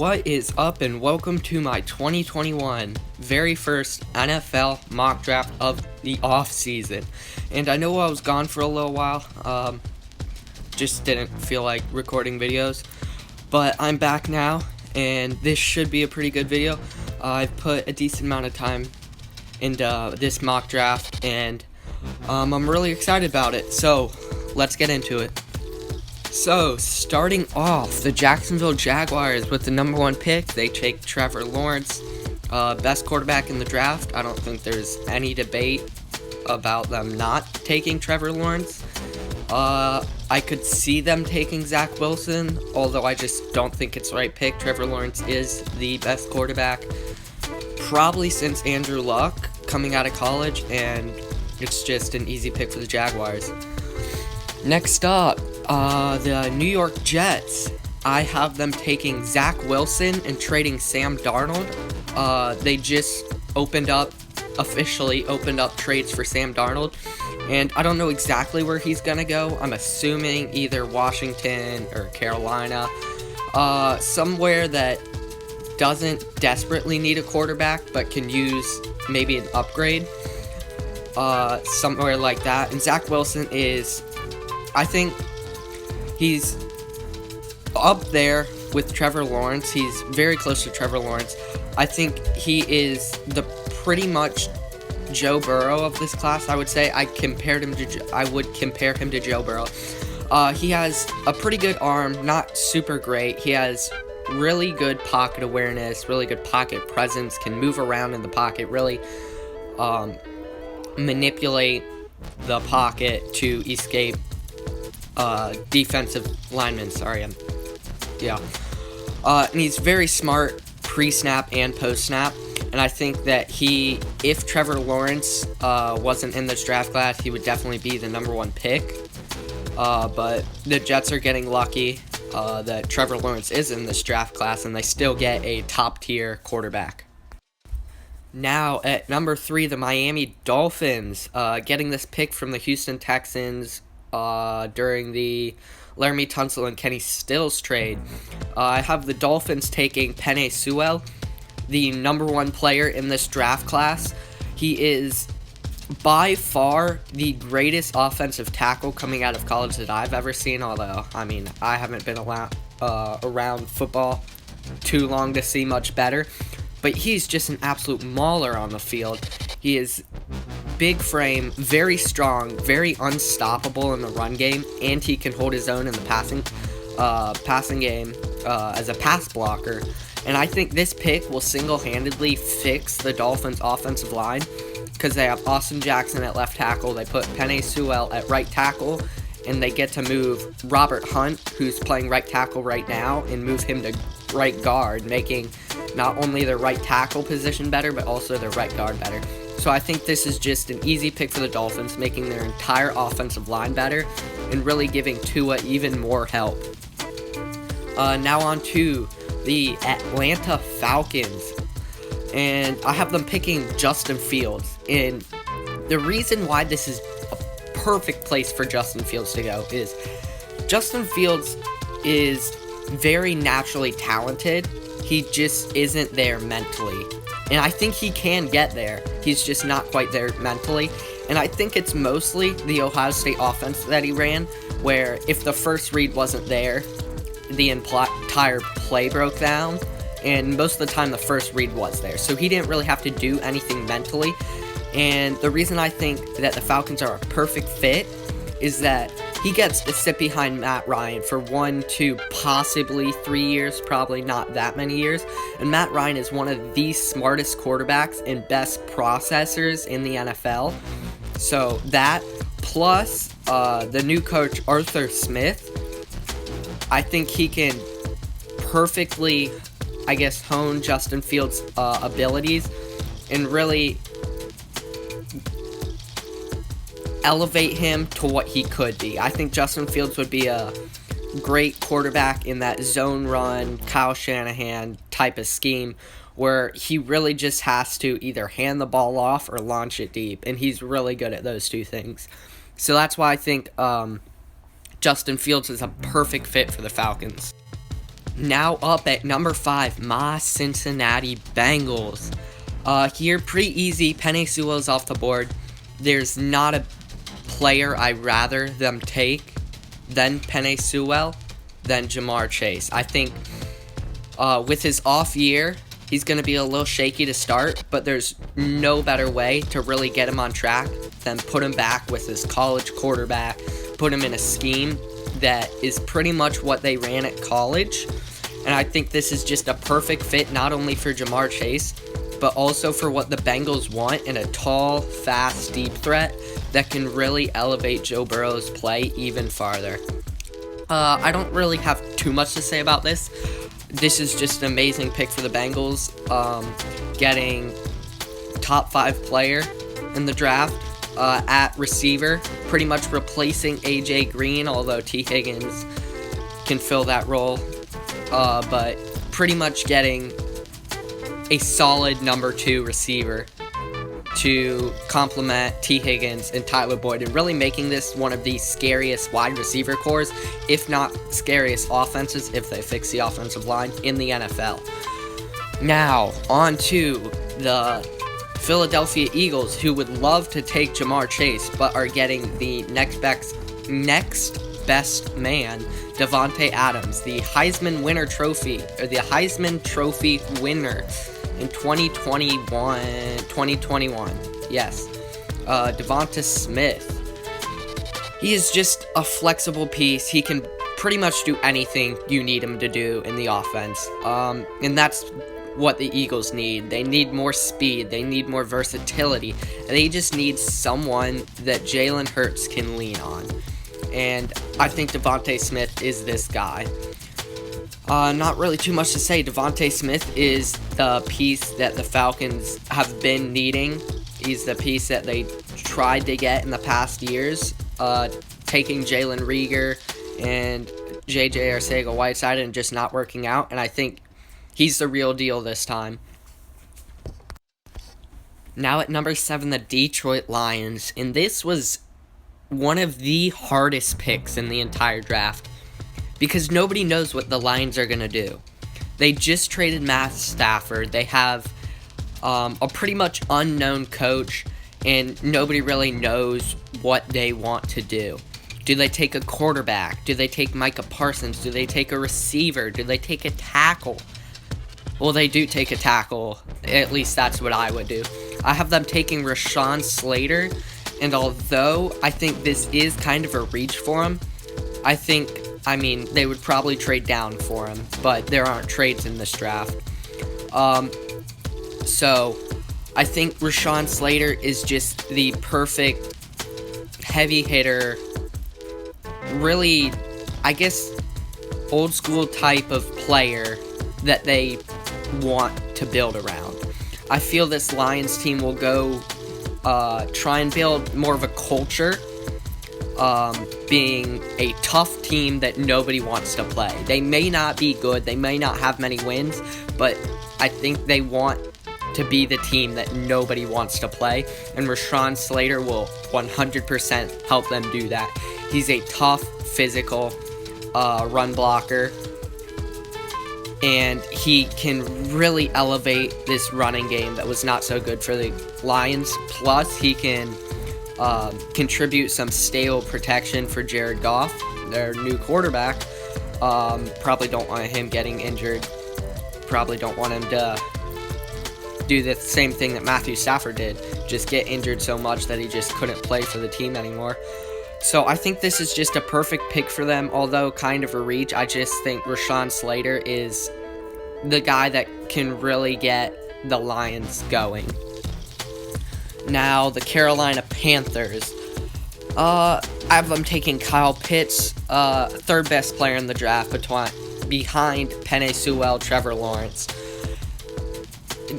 What is up, and welcome to my 2021 very first NFL mock draft of the off season. And I know I was gone for a little while, just didn't feel like recording videos, but I'm back now, and this should be a pretty good video. I've put a decent amount of time into this mock draft, and I'm really excited about it, so let's get into it. So, starting off, the Jacksonville Jaguars with the number 1 pick. They take Trevor Lawrence, best quarterback in the draft. I don't think there's any debate about them not taking Trevor Lawrence. I could see them taking Zach Wilson, although I just don't think it's the right pick. Trevor Lawrence is the best quarterback, probably since Andrew Luck coming out of college, and it's just an easy pick for the Jaguars. Next up, the New York Jets. I have them taking Zach Wilson and trading Sam Darnold. They just officially opened up trades for Sam Darnold, and I don't know exactly where he's gonna go. I'm assuming either Washington or Carolina, somewhere that doesn't desperately need a quarterback but can use maybe an upgrade, somewhere like that. And Zach Wilson is, I think, he's up there with Trevor Lawrence. He's very close to Trevor Lawrence. I think he is the pretty much Joe Burrow of this class, I would say. I would compare him to Joe Burrow. He has a pretty good arm, not super great. He has really good pocket awareness, really good pocket presence, can move around in the pocket, really manipulate the pocket to escape defensive linemen. And he's very smart pre-snap and post-snap, and I think that if Trevor Lawrence wasn't in this draft class, he would definitely be the number 1 pick, but the Jets are getting lucky that Trevor Lawrence is in this draft class, and they still get a top-tier quarterback. Now, at number 3, the Miami Dolphins, getting this pick from the Houston Texans during the Laramie Tunsil and Kenny Stills trade. I have the Dolphins taking Penei Sewell, the number 1 player in this draft class. He is by far the greatest offensive tackle coming out of college that I've ever seen, although, I haven't been around football too long to see much better. But he's just an absolute mauler on the field. He is big frame, very strong, very unstoppable in the run game, and he can hold his own in the passing game as a pass blocker. And I think this pick will single-handedly fix the Dolphins' offensive line, because they have Austin Jackson at left tackle, they put Penei Sewell at right tackle, and they get to move Robert Hunt, who's playing right tackle right now, and move him to right guard, making not only their right tackle position better, but also their right guard better. So I think this is just an easy pick for the Dolphins, making their entire offensive line better and really giving Tua even more help. Now on to the Atlanta Falcons, and I have them picking Justin Fields. And the reason why this is a perfect place for Justin Fields to go is Justin Fields is very naturally talented. He just isn't there mentally. And I think he can get there. He's just not quite there mentally. And I think it's mostly the Ohio State offense that he ran, where if the first read wasn't there, the entire play broke down. And most of the time, the first read was there. So he didn't really have to do anything mentally. And the reason I think that the Falcons are a perfect fit is that he gets to sit behind Matt Ryan for 1, 2, possibly 3 years, probably not that many years. And Matt Ryan is one of the smartest quarterbacks and best processors in the NFL. So that, plus the new coach, Arthur Smith, I think he can perfectly, hone Justin Fields' abilities and really elevate him to what he could be. I think Justin Fields would be a great quarterback in that zone run, Kyle Shanahan type of scheme, where he really just has to either hand the ball off or launch it deep, and he's really good at those two things. So that's why I think Justin Fields is a perfect fit for the Falcons. Now up at number 5, my Cincinnati Bengals. Here, pretty easy. Penei Sewell's off the board. There's not a player I'd rather them take than Penei Sewell than Ja'Marr Chase. I think with his off year, he's going to be a little shaky to start, but there's no better way to really get him on track than put him back with his college quarterback, put him in a scheme that is pretty much what they ran at college. And I think this is just a perfect fit not only for Ja'Marr Chase, but also for what the Bengals want in a tall, fast, deep threat that can really elevate Joe Burrow's play even farther. I don't really have too much to say about this. This is just an amazing pick for the Bengals, getting top 5 player in the draft at receiver, pretty much replacing A.J. Green, although T. Higgins can fill that role, but pretty much getting a solid number 2 receiver to complement T. Higgins and Tyler Boyd, and really making this one of the scariest wide receiver cores, if not scariest offenses, if they fix the offensive line in the NFL. Now, on to the Philadelphia Eagles, who would love to take Ja'Marr Chase, but are getting the next best man, Devonta Adams, the Heisman Trophy winner in 2021. Yes. Devonta Smith. He is just a flexible piece. He can pretty much do anything you need him to do in the offense. And that's what the Eagles need. They need more speed. They need more versatility. And they just need someone that Jalen Hurts can lean on. And I think Devonta Smith is this guy. Not really too much to say. Devonta Smith is the piece that the Falcons have been needing. He's the piece that they tried to get in the past years, taking Jalen Reagor and J.J. Arcega-Whiteside and just not working out. And I think he's the real deal this time. Now at number 7, the Detroit Lions. And this was one of the hardest picks in the entire draft, because nobody knows what the Lions are going to do. They just traded Matt Stafford. They have a pretty much unknown coach, and nobody really knows what they want to do. Do they take a quarterback? Do they take Micah Parsons? Do they take a receiver? Do they take a tackle? Well, they do take a tackle. At least that's what I would do. I have them taking Rashawn Slater, and although I think this is kind of a reach for him, they would probably trade down for him, but there aren't trades in this draft. So I think Rashawn Slater is just the perfect heavy hitter, really, I guess, old school type of player that they want to build around. I feel this Lions team will go try and build more of a culture, being a tough team that nobody wants to play. They may not be good, they may not have many wins, but I think they want to be the team that nobody wants to play, and Rashawn Slater will 100% help them do that. He's a tough, physical run blocker, and he can really elevate this running game that was not so good for the Lions. Plus, he can contribute some stale protection for Jared Goff, their new quarterback. Probably don't want him getting injured. Probably don't want him to do the same thing that Matthew Stafford did, just get injured so much that he just couldn't play for the team anymore. So I think this is just a perfect pick for them, although kind of a reach. I just think Rashawn Slater is the guy that can really get the Lions going. Now, the Carolina Panthers. I have them taking Kyle Pitts, third best player in the draft behind Penei Sewell, Trevor Lawrence.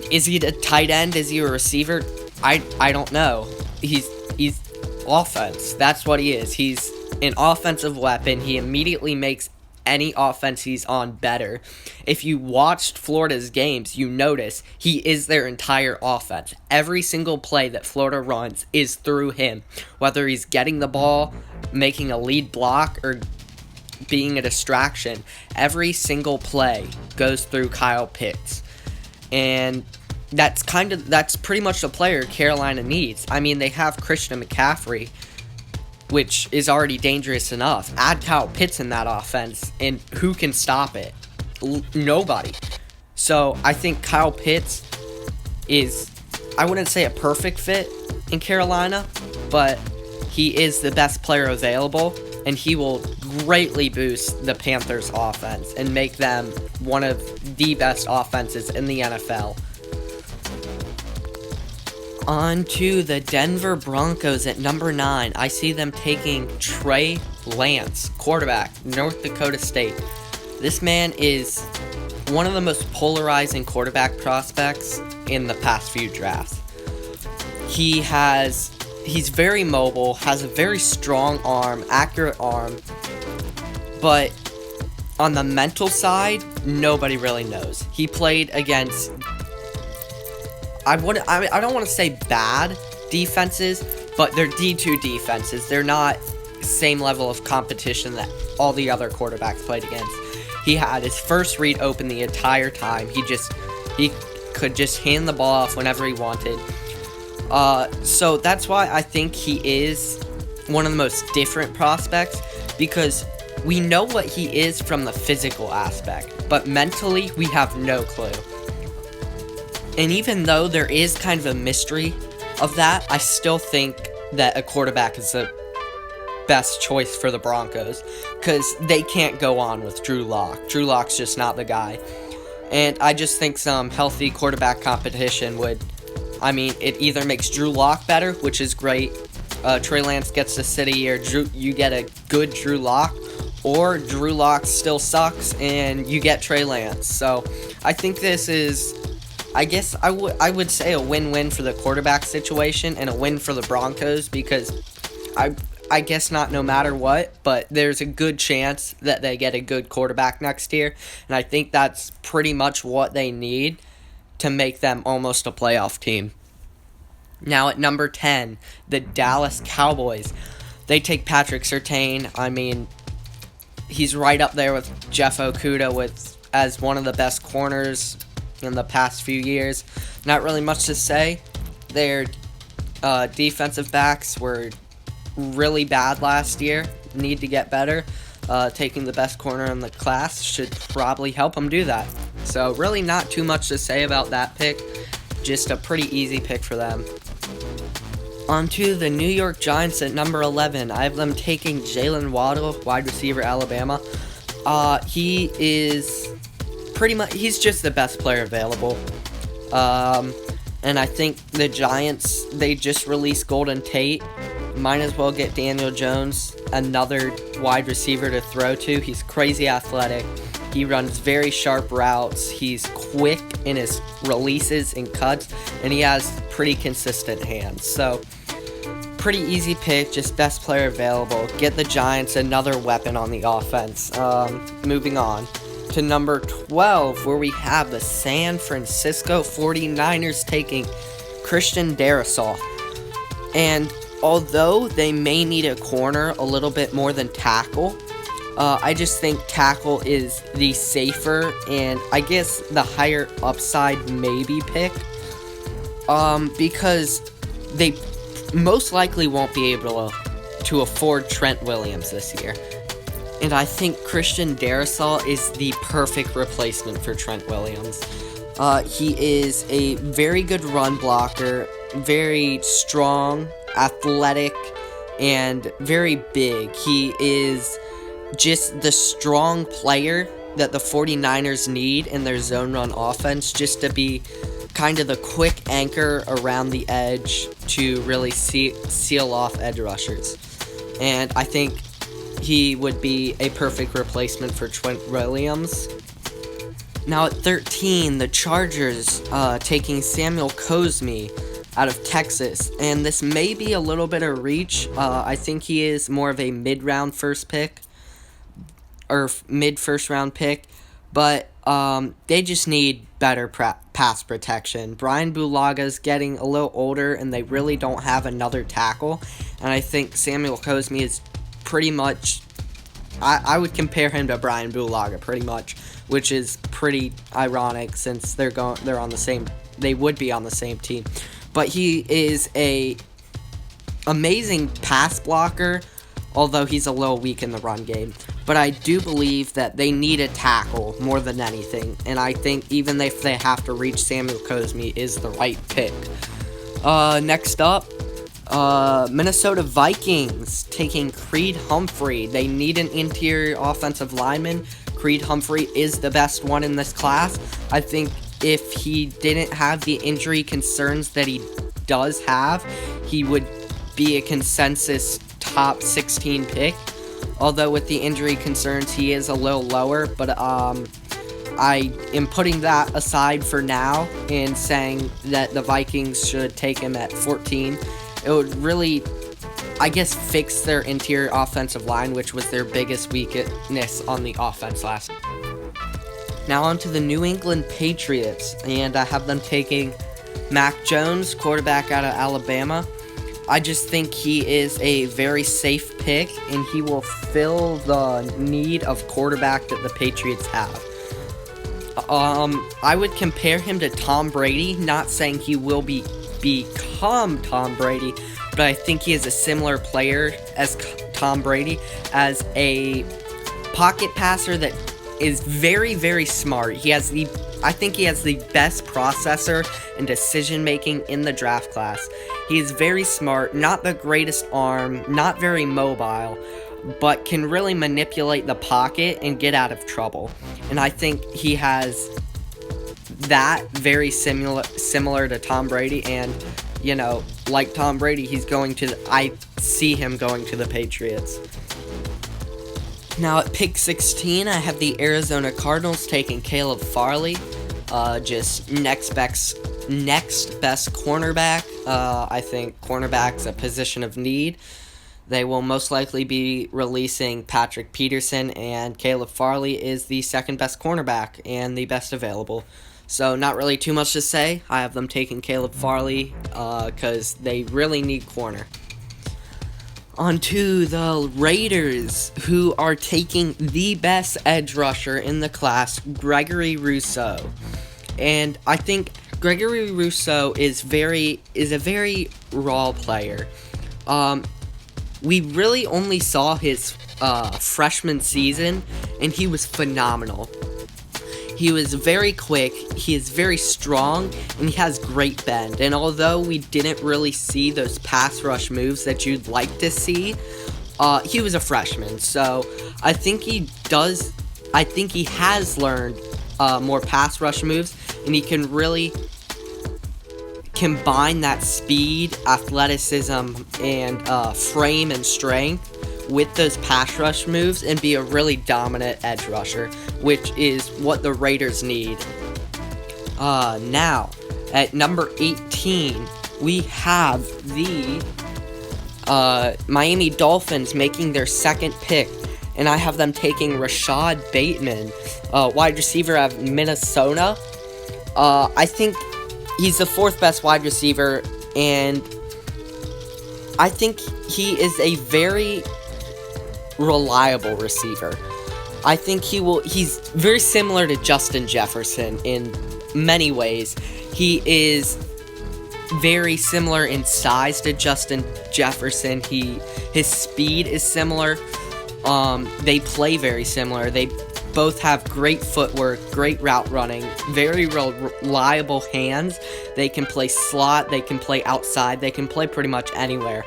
Is he a tight end? Is he a receiver? I don't know. He's offense. That's what he is. He's an offensive weapon. He immediately makes any offense he's on better. If you watched Florida's games, you notice he is their entire offense. Every single play that Florida runs is through him. Whether he's getting the ball, making a lead block, or being a distraction. Every single play goes through Kyle Pitts. And that's pretty much the player Carolina needs. I mean, they have Christian McCaffrey, which is already dangerous enough. Add Kyle Pitts in that offense, and who can stop it? Nobody. So I think Kyle Pitts is, I wouldn't say a perfect fit in Carolina, but he is the best player available, and he will greatly boost the Panthers' offense and make them one of the best offenses in the NFL. On to the Denver Broncos at number 9. I see them taking Trey Lance, quarterback, North Dakota State. This man is one of the most polarizing quarterback prospects in the past few drafts. He's very mobile, has a very strong arm, accurate arm, but on the mental side, nobody really knows. He played against, I don't want to say bad defenses, but they're D2 defenses. They're not same level of competition that all the other quarterbacks played against. He had his first read open the entire time. He could just hand the ball off whenever he wanted. So that's why I think he is one of the most different prospects, because we know what he is from the physical aspect, but mentally we have no clue. And even though there is kind of a mystery of that, I still think that a quarterback is the best choice for the Broncos, because they can't go on with Drew Lock. Drew Lock's just not the guy. And I just think some healthy quarterback competition it either makes Drew Lock better, which is great. Trey Lance gets to sit a year, you get a good Drew Lock, or Drew Lock still sucks and you get Trey Lance. So I think this is, I guess I would say, a win-win for the quarterback situation and a win for the Broncos, because I guess not no matter what, but there's a good chance that they get a good quarterback next year, and I think that's pretty much what they need to make them almost a playoff team. Now at number 10, the Dallas Cowboys. They take Patrick Surtain. I mean, he's right up there with Jeff Okudah as one of the best corners in the past few years. Not really much to say. Their defensive backs were really bad last year. Need to get better. Taking the best corner in the class should probably help them do that. So really not too much to say about that pick. Just a pretty easy pick for them. On to the New York Giants at number 11. I have them taking Jalen Waddle, wide receiver, Alabama. He is pretty much, he's just the best player available. And I think the Giants, they just released Golden Tate. Might as well get Daniel Jones, another wide receiver to throw to. He's crazy athletic. He runs very sharp routes. He's quick in his releases and cuts, and he has pretty consistent hands. So, pretty easy pick, just best player available. Get the Giants another weapon on the offense. Moving on to number 12, where we have the San Francisco 49ers taking Christian Darisol. And although they may need a corner a little bit more than tackle, I just think tackle is the safer and I guess the higher upside maybe pick, because they most likely won't be able to afford Trent Williams this year. And I think Christian Darisol is the perfect replacement for Trent Williams. He is a very good run blocker, very strong, athletic, and very big. He is just the strong player that the 49ers need in their zone run offense, just to be kind of the quick anchor around the edge to really seal off edge rushers. And I think he would be a perfect replacement for Trent Williams. Now at 13, the Chargers taking Samuel Cosmi out of Texas, and this may be a little bit of reach. I think he is more of a mid-round first pick, or mid-first round pick, but they just need better pass protection. Brian Bulaga's getting a little older, and they really don't have another tackle, and I think Samuel Cosmi is pretty much I would compare him to Brian Bulaga pretty much, which is pretty ironic since they would be on the same team. But he is a amazing pass blocker, although he's a little weak in the run game. But I do believe that they need a tackle more than anything, and I think even if they have to reach, Samuel Cosmi is the right pick. Next up, Minnesota Vikings taking Creed Humphrey. They need an interior offensive lineman. Creed Humphrey is the best one in this class. I think if he didn't have the injury concerns that he does have, he would be a consensus top 16 pick. Although with the injury concerns, he is a little lower, but I am putting that aside for now and saying that the Vikings should take him at 14. It would really, I guess, fix their interior offensive line, which was their biggest weakness on the offense last. Now on to the New England Patriots, and I have them taking Mac Jones, quarterback out of Alabama. I just think he is a very safe pick, and he will fill the need of quarterback that the Patriots have. I would compare him to Tom Brady, not saying he will become Tom Brady, but I think he is a similar player as Tom Brady, as a pocket passer that is very, very smart. I think he has the best processor and decision making in the draft class. He is very smart, not the greatest arm, not very mobile, but can really manipulate the pocket and get out of trouble. And I think he has that very similar to Tom Brady, and like Tom Brady, I see him going to the Patriots. Now at pick 16, I have the Arizona Cardinals taking Caleb Farley, just next best cornerback. I think cornerback's a position of need. They will most likely be releasing Patrick Peterson, and Caleb Farley is the second best cornerback and the best available. So not really too much to say. I have them taking Caleb Farley because they really need corner. On to the Raiders, who are taking the best edge rusher in the class, Gregory Russo. And I think Gregory Russo is a very raw player. We really only saw his freshman season, and he was phenomenal. He was very quick, he is very strong, and he has great bend. And although we didn't really see those pass rush moves that you'd like to see, he was a freshman. So I think he has learned more pass rush moves, and he can really combine that speed, athleticism, and frame and strength with those pass rush moves and be a really dominant edge rusher, which is what the Raiders need. Now, at number 18, we have the Miami Dolphins making their second pick, and I have them taking Rashad Bateman, wide receiver out of Minnesota. I think he's the fourth best wide receiver, and I think he is a very reliable receiver. I think he's very similar to Justin Jefferson in many ways. He is very similar in size to Justin Jefferson. His speed is similar. They play very similar. They both have great footwork, great route running, very reliable hands. They can play slot, they can play outside, they can play pretty much anywhere.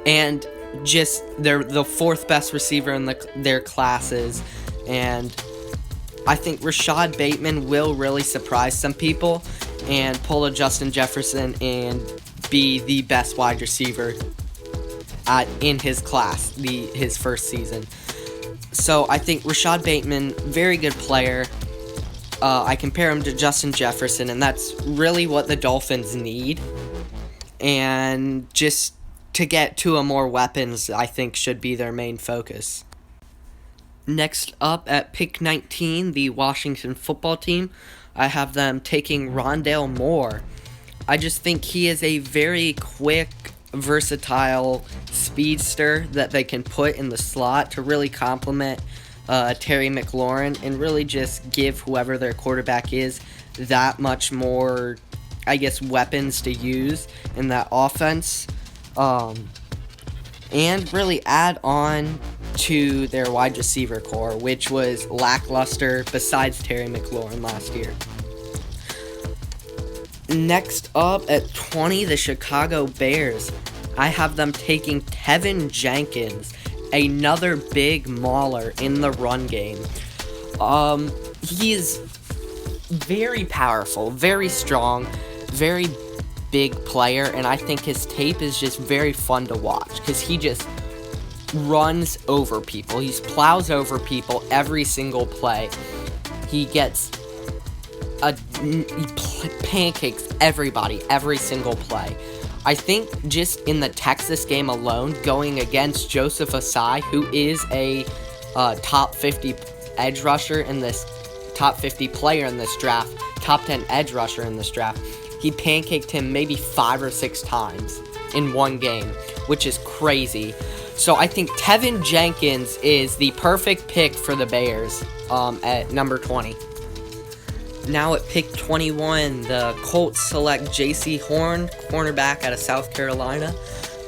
And just they're the fourth best receiver in their classes, and I think Rashad Bateman will really surprise some people and pull a Justin Jefferson and be the best wide receiver in his class, his first season. So I think Rashad Bateman, very good player. I compare him to Justin Jefferson, and that's really what the Dolphins need. And just to get to a more weapons, I think, should be their main focus. Next up at pick 19, the Washington football team. I have them taking Rondale Moore. I just think he is a very quick, versatile speedster that they can put in the slot to really complement Terry McLaurin and really just give whoever their quarterback is that much more, I guess, weapons to use in that offense. And really add on to their wide receiver core, which was lackluster besides Terry McLaurin last year. Next up at 20, the Chicago Bears. I have them taking Tevin Jenkins, another big mauler in the run game. He is very powerful, very strong, very big player, and I think his tape is just very fun to watch because he just runs over people. He plows over people every single play. He pancakes everybody every single play. I think just in the Texas game alone, going against Joseph Ossai, who is a top 50 edge rusher in this, top 50 player in this draft, top 10 edge rusher in this draft, he pancaked him maybe 5 or 6 times in one game, which is crazy. So I think Tevin Jenkins is the perfect pick for the Bears at number 20. Now at pick 21, the Colts select J.C. Horn, cornerback out of South Carolina.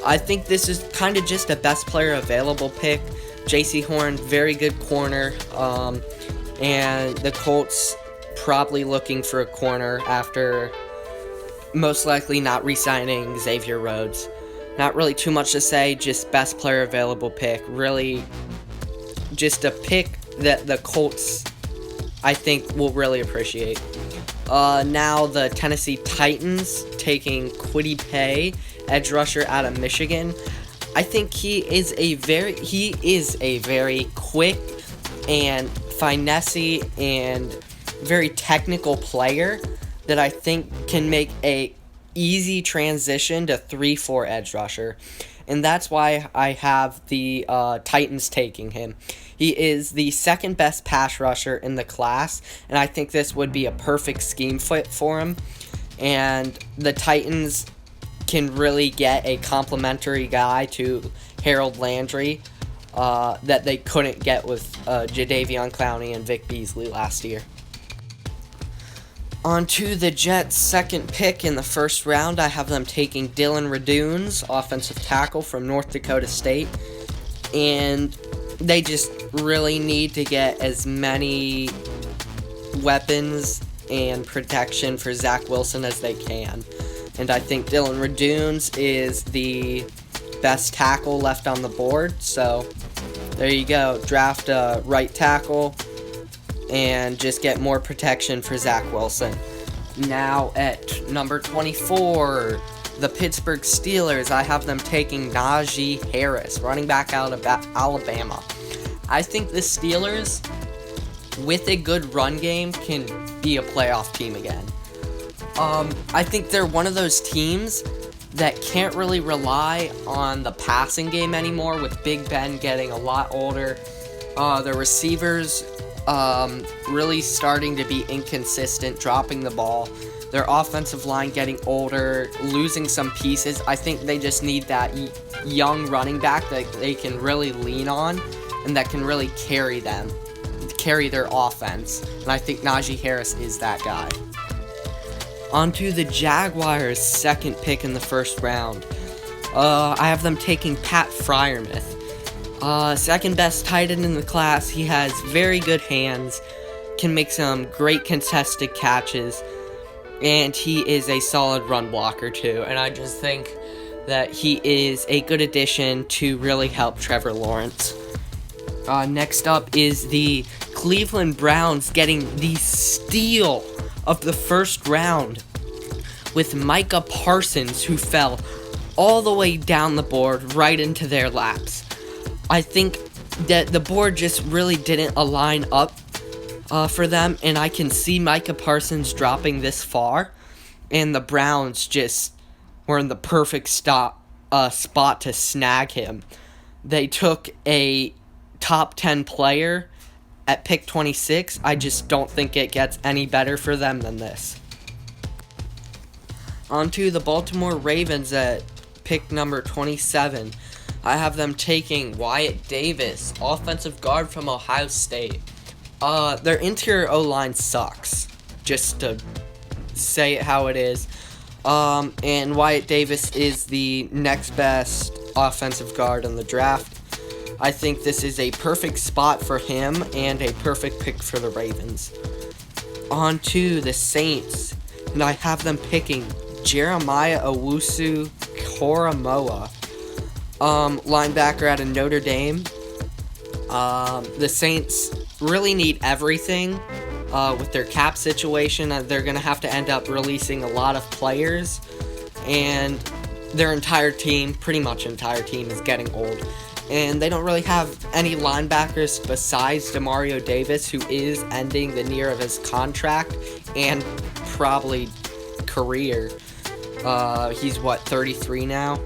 I think this is kind of just a best player available pick. J.C. Horn, very good corner, and the Colts probably looking for a corner after most likely not re-signing Xavier Rhodes. Not really too much to say, just best player available pick. Really just a pick that the Colts, I think, will really appreciate. Now the Tennessee Titans taking Kwity Paye, edge rusher out of Michigan. I think he is a very quick and finessey and very technical player that I think can make a easy transition to 3-4 edge rusher. And that's why I have the Titans taking him. He is the second best pass rusher in the class, and I think this would be a perfect scheme fit for him. And the Titans can really get a complimentary guy to Harold Landry that they couldn't get with Jadeveon Clowney and Vic Beasley last year. On to the Jets' second pick in the first round. I have them taking Dylan Radunes, offensive tackle from North Dakota State. And they just really need to get as many weapons and protection for Zach Wilson as they can. And I think Dylan Radunes is the best tackle left on the board. So there you go. Draft a right tackle and just get more protection for Zach Wilson. Now at number 24, the Pittsburgh Steelers. I have them taking Najee Harris, running back out of Alabama. I think the Steelers, with a good run game, can be a playoff team again. I think they're one of those teams that can't really rely on the passing game anymore, with Big Ben getting a lot older. The receivers really starting to be inconsistent, dropping the ball. Their offensive line getting older, losing some pieces. I think they just need that young running back that they can really lean on and that can really carry their offense. And I think Najee Harris is that guy. On to the Jaguars' second pick in the first round. I have them taking Pat Freiermuth. Second best tight end in the class. He has very good hands, can make some great contested catches, and he is a solid run blocker too. And I just think that he is a good addition to really help Trevor Lawrence. Next up is the Cleveland Browns getting the steal of the first round with Micah Parsons, who fell all the way down the board right into their laps. I think that the board just really didn't align up for them, and I can see Micah Parsons dropping this far, and the Browns just were in the perfect spot to snag him. They took a top 10 player at pick 26. I just don't think it gets any better for them than this. On to the Baltimore Ravens at pick number 27. I have them taking Wyatt Davis, offensive guard from Ohio State. Their interior O-line sucks, just to say it how it is. And Wyatt Davis is the next best offensive guard in the draft. I think this is a perfect spot for him and a perfect pick for the Ravens. On to the Saints, and I have them picking Jeremiah Owusu-Koramoah, linebacker out of Notre Dame. The Saints really need everything with their cap situation. They're going to have to end up releasing a lot of players, and their pretty much entire team is getting old. And they don't really have any linebackers besides Demario Davis, who is ending the near of his contract and probably career. He's 33 now.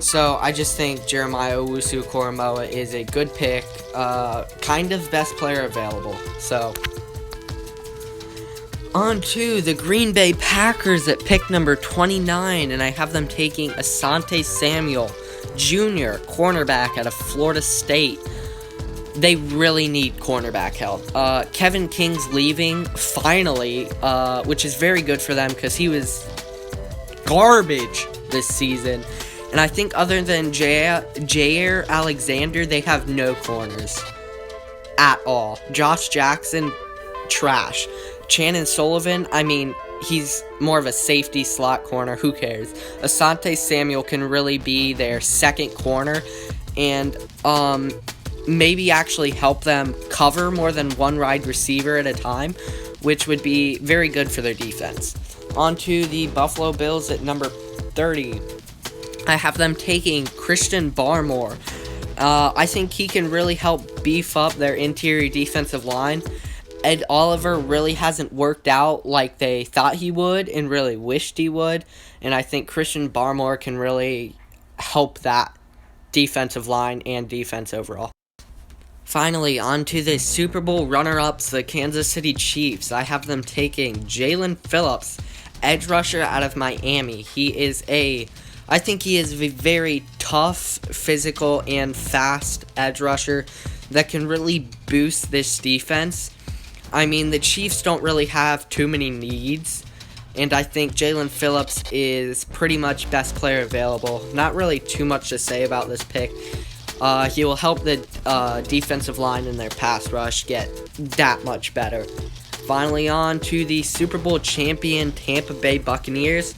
So I just think Jeremiah Owusu-Koramoah is a good pick, kind of best player available. So on to the Green Bay Packers at pick number 29, and I have them taking Asante Samuel Jr., cornerback out of Florida State. They really need cornerback help. Kevin King's leaving, finally, which is very good for them because he was garbage this season. And I think other than Jair Alexander, they have no corners at all. Josh Jackson, trash. Channing Sullivan, I mean, he's more of a safety slot corner. Who cares? Asante Samuel can really be their second corner and maybe actually help them cover more than one wide receiver at a time, which would be very good for their defense. On to the Buffalo Bills at number 30. I have them taking Christian Barmore. I think he can really help beef up their interior defensive line. Ed Oliver really hasn't worked out like they thought he would and really wished he would. And I think Christian Barmore can really help that defensive line and defense overall. Finally, on to the Super Bowl runner-ups, the Kansas City Chiefs. I have them taking Jalen Phillips, edge rusher out of Miami. I think he is a very tough, physical, and fast edge rusher that can really boost this defense. I mean, the Chiefs don't really have too many needs, and I think Jalen Phillips is pretty much best player available. Not really too much to say about this pick. He will help the defensive line in their pass rush get that much better. Finally, on to the Super Bowl champion Tampa Bay Buccaneers,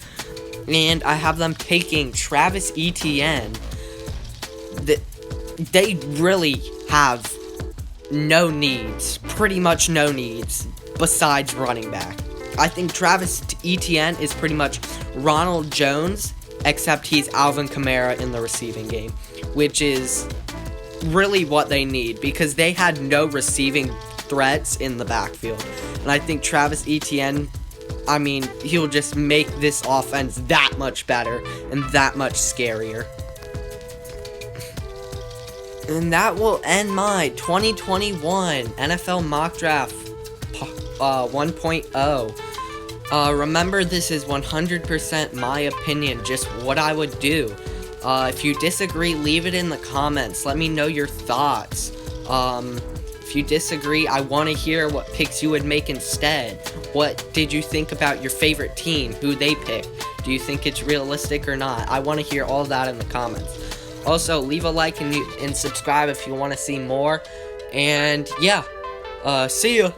and I have them taking Travis Etienne. They really have no needs, pretty much no needs, besides running back. I think Travis Etienne is pretty much Ronald Jones, except he's Alvin Kamara in the receiving game, which is really what they need because they had no receiving threats in the backfield. And I think Travis Etienne, I mean, he'll just make this offense that much better and that much scarier. And that will end my 2021 NFL Mock Draft 1.0. Remember, this is 100% my opinion, just what I would do. If you disagree, leave it in the comments. Let me know your thoughts. If you disagree, I want to hear what picks you would make instead. What did you think about your favorite team, who they picked? Do you think it's realistic or not? I want to hear all that in the comments. Also, leave a like and subscribe if you want to see more. And yeah, see ya.